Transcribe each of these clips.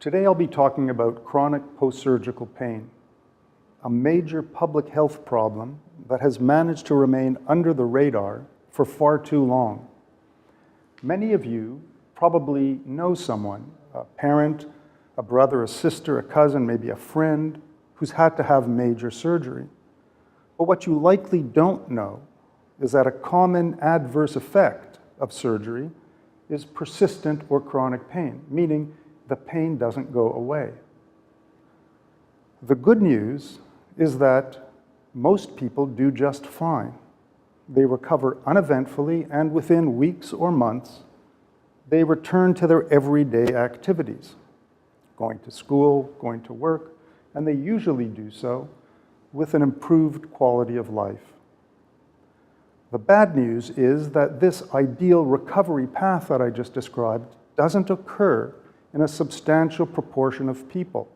Today I'll be talking about chronic post-surgical pain, a major public health problem that has managed to remain under the radar for far too long. Many of you probably know someone, a parent, a brother, a sister, a cousin, maybe a friend, who's had to have major surgery. But what you likely don't know is that a common adverse effect of surgery is persistent or chronic pain, meaning the pain doesn't go away. The good news is that most people do just fine. They recover uneventfully, and within weeks or months, they return to their everyday activities, going to school, going to work, and they usually do so with an improved quality of life. The bad news is that this ideal recovery path that I just described doesn't occur in a substantial proportion of people.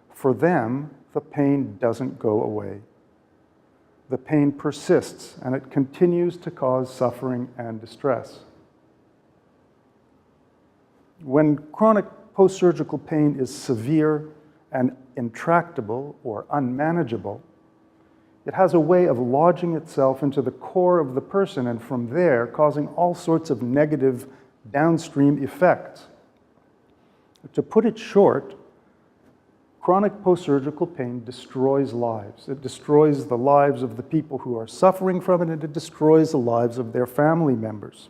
For them, the pain doesn't go away. The pain persists, and it continues to cause suffering and distress. When chronic post-surgical pain is severe and intractable or unmanageable, it has a way of lodging itself into the core of the person, and from there causing all sorts of negative downstream effects. To put it short, chronic post-surgical pain destroys lives. It destroys the lives of the people who are suffering from it, and it destroys the lives of their family members.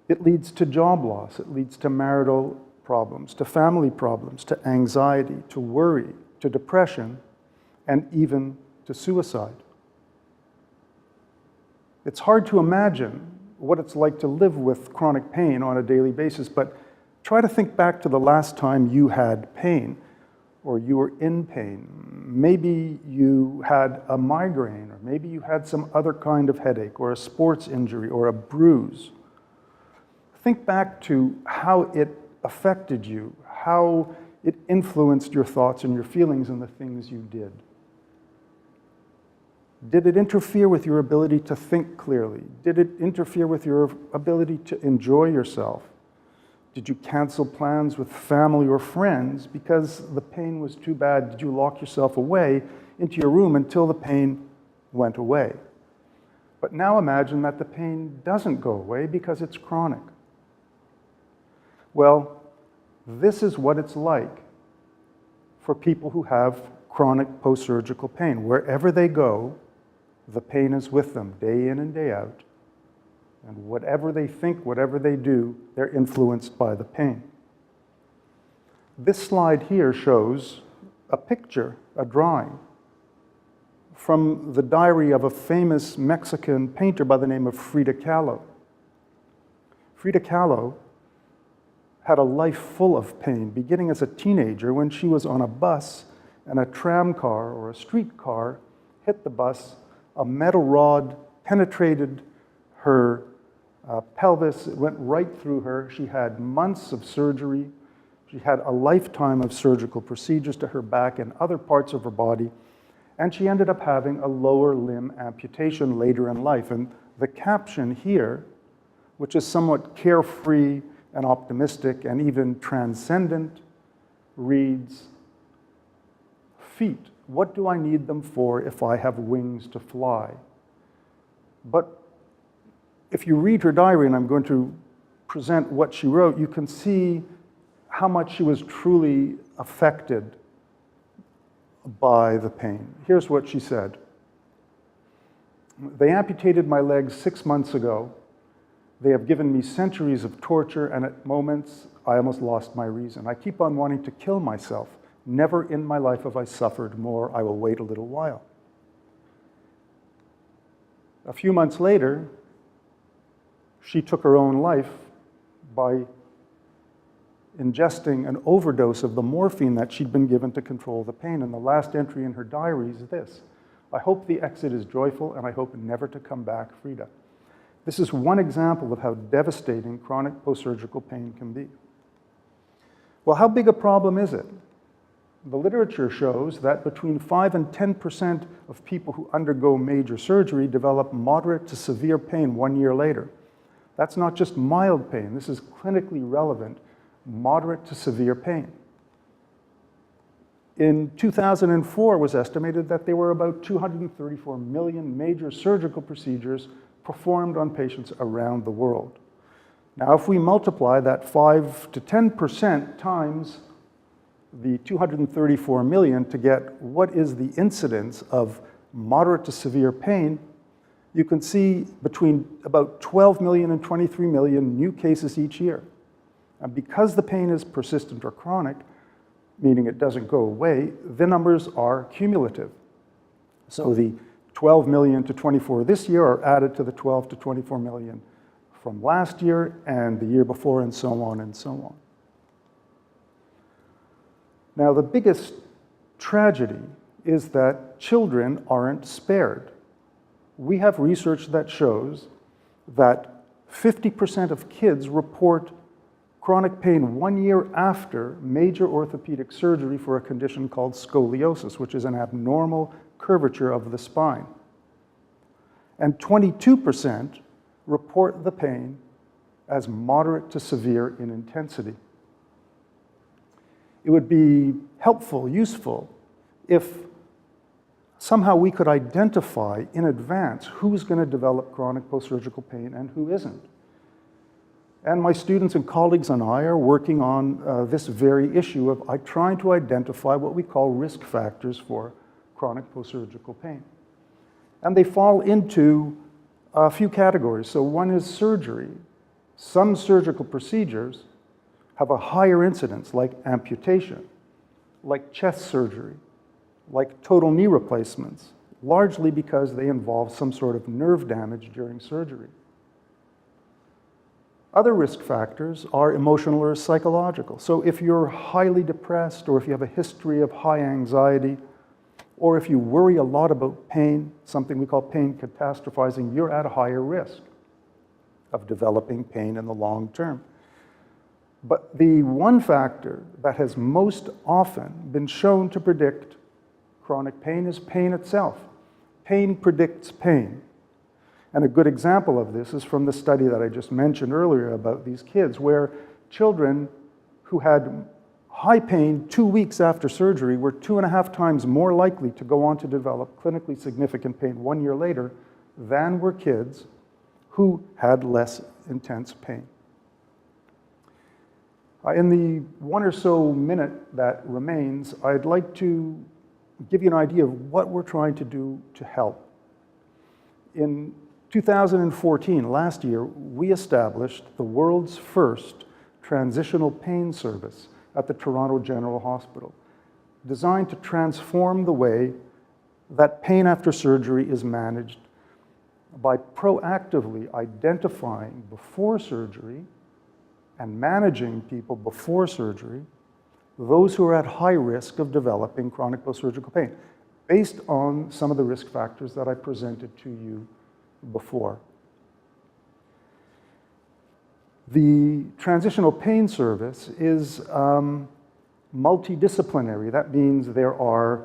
It leads to job loss. It leads to marital problems, to family problems, to anxiety, to worry, to depression, and even to suicide. It's hard to imagine what it's like to live with chronic pain on a daily basis, but try to think back to the last time you had pain, or you were in pain. Maybe you had a migraine, or maybe you had some other kind of headache, or a sports injury, or a bruise. Think back to how it affected you, how it influenced your thoughts and your feelings and the things you did. Did it interfere with your ability to think clearly? Did it interfere with your ability to enjoy yourself? Did you cancel plans with family or friends because the pain was too bad? Did you lock yourself away into your room until the pain went away? But now imagine that the pain doesn't go away because it's chronic. Well, this is what it's like for people who have chronic post-surgical pain. Wherever they go, the pain is with them day in and day out. And whatever they think, whatever they do, they're influenced by the pain. This slide here shows a picture, a drawing, from the diary of a famous Mexican painter by the name of Frida Kahlo. Frida Kahlo had a life full of pain, beginning as a teenager when she was on a bus and a tram car or a streetcar hit the bus. A metal rod penetrated her pelvis. It went right through her. She had months of surgery. She had a lifetime of surgical procedures to her back and other parts of her body. And she ended up having a lower limb amputation later in life. And the caption here, which is somewhat carefree and optimistic and even transcendent, reads, "Feet, what do I need them for if I have wings to fly?" But if you read her diary, and I'm going to present what she wrote, you can see how much she was truly affected by the pain. Here's what she said. "They amputated my legs 6 months ago. They have given me centuries of torture, and at moments I almost lost my reason. I keep on wanting to kill myself. Never in my life have I suffered more. I will wait a little while." A few months later, she took her own life by ingesting an overdose of the morphine that she'd been given to control the pain. And the last entry in her diary is this: "I hope the exit is joyful, and I hope never to come back, Frida." This is one example of how devastating chronic post-surgical pain can be. Well, how big a problem is it? The literature shows that between 5 and 10% of people who undergo major surgery develop moderate to severe pain 1 year later. That's not just mild pain. This is clinically relevant moderate to severe pain. In 2004, it was estimated that there were about 234 million major surgical procedures performed on patients around the world. Now, if we multiply that 5 to 10% times the 234 million to get what is the incidence of moderate to severe pain, you can see between about 12 million and 23 million new cases each year. And because the pain is persistent or chronic, meaning it doesn't go away, the numbers are cumulative. So the 12 million to 24 this year are added to the 12 to 24 million from last year and the year before, and so on and so on. Now, the biggest tragedy is that children aren't spared. We have research that shows that 50% of kids report chronic pain 1 year after major orthopedic surgery for a condition called scoliosis, which is an abnormal curvature of the spine. And 22% report the pain as moderate to severe in intensity. It would be helpful, useful, if somehow we could identify in advance who's going to develop chronic post-surgical pain and who isn't. And my students and colleagues and I are working on this very issue of trying to identify what we call risk factors for chronic post-surgical pain. And they fall into a few categories. So one is surgery. Some surgical procedures have a higher incidence, like amputation, like chest surgery, like total knee replacements, largely because they involve some sort of nerve damage during surgery. Other risk factors are emotional or psychological. So if you're highly depressed, or if you have a history of high anxiety, or if you worry a lot about pain, something we call pain catastrophizing, you're at a higher risk of developing pain in the long term. But the one factor that has most often been shown to predict chronic pain is pain itself. Pain predicts pain. And a good example of this is from the study that I just mentioned earlier about these kids, where children who had high pain 2 weeks after surgery were 2.5 times more likely to go on to develop clinically significant pain 1 year later than were kids who had less intense pain. In the 1 or so minute that remains, I'd like to give you an idea of what we're trying to do to help. In 2014, last year, we established the world's first transitional pain service at the Toronto General Hospital, designed to transform the way that pain after surgery is managed by proactively identifying before surgery and managing people before surgery, those who are at high risk of developing chronic post-surgical pain, based on some of the risk factors that I presented to you before. The transitional pain service is multidisciplinary. That means there are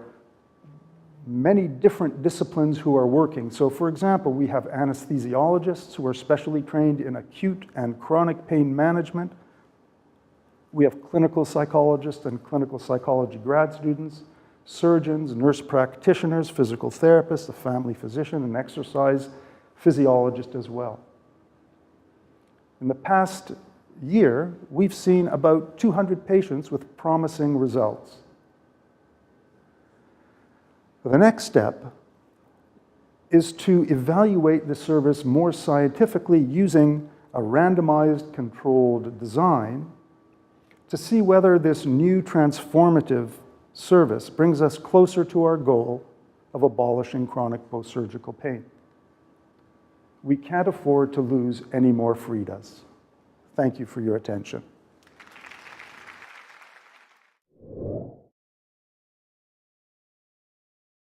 many different disciplines who are working. So for example, we have anesthesiologists who are specially trained in acute and chronic pain management. We have clinical psychologists and clinical psychology grad students, surgeons, nurse practitioners, physical therapists, a family physician, an exercise physiologist as well. In the past year, we've seen about 200 patients with promising results. The next step is to evaluate the service more scientifically using a randomized controlled design to see whether this new transformative service brings us closer to our goal of abolishing chronic post-surgical pain. We can't afford to lose any more Fridas. Thank you for your attention.